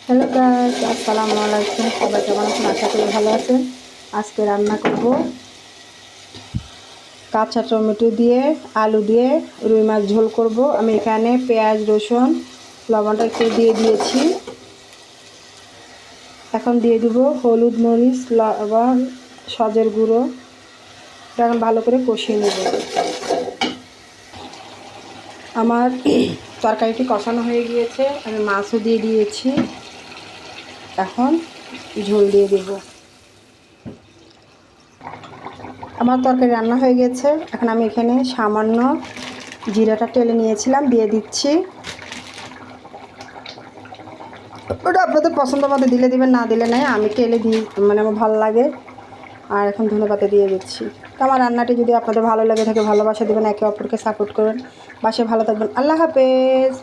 Hello guys, আসসালামু আলাইকুম। সবাই কেমন আছেন? আশা করি ভালো আছেন। আজকে রান্না করব কাঁচা টমেটো দিয়ে আলু দিয়ে রুই মাছ ঝোল করব। আমি এখানে পেঁয়াজ, রসুন, লবণটা একটু দিয়ে দিয়েছি। এখন দিয়ে দিব হলুদ, মরিচ, লবণ, সজের গুঁড়ো। এখন ভালো করে কষিয়ে নেব। আমার তরকারিটি কষানো হয়ে গিয়েছে, আমি মাছও দিয়ে দিয়েছি। এখন ঝোল দিয়ে দেব। আমার তরকারি রান্না হয়ে গেছে। এখন আমি এখানে সামান্য জিরাটা টেলে নিয়েছিলাম, দিয়ে দিচ্ছি। ওটা আপনাদের পছন্দ মতো দিলে দিবেন, না দিলে নাই। আমি টেলে দিই, মানে আমার ভালো লাগে। আর এখন ধনেপাতা দিয়ে দিচ্ছি। তো আমার রান্নাটি যদি আপনাদের ভালো লাগে থাকে, ভালোবাসা দেবেন, একে অপরকে সাপোর্ট করবেন। বাসায় ভালো থাকবেন। আল্লাহ হাফেজ।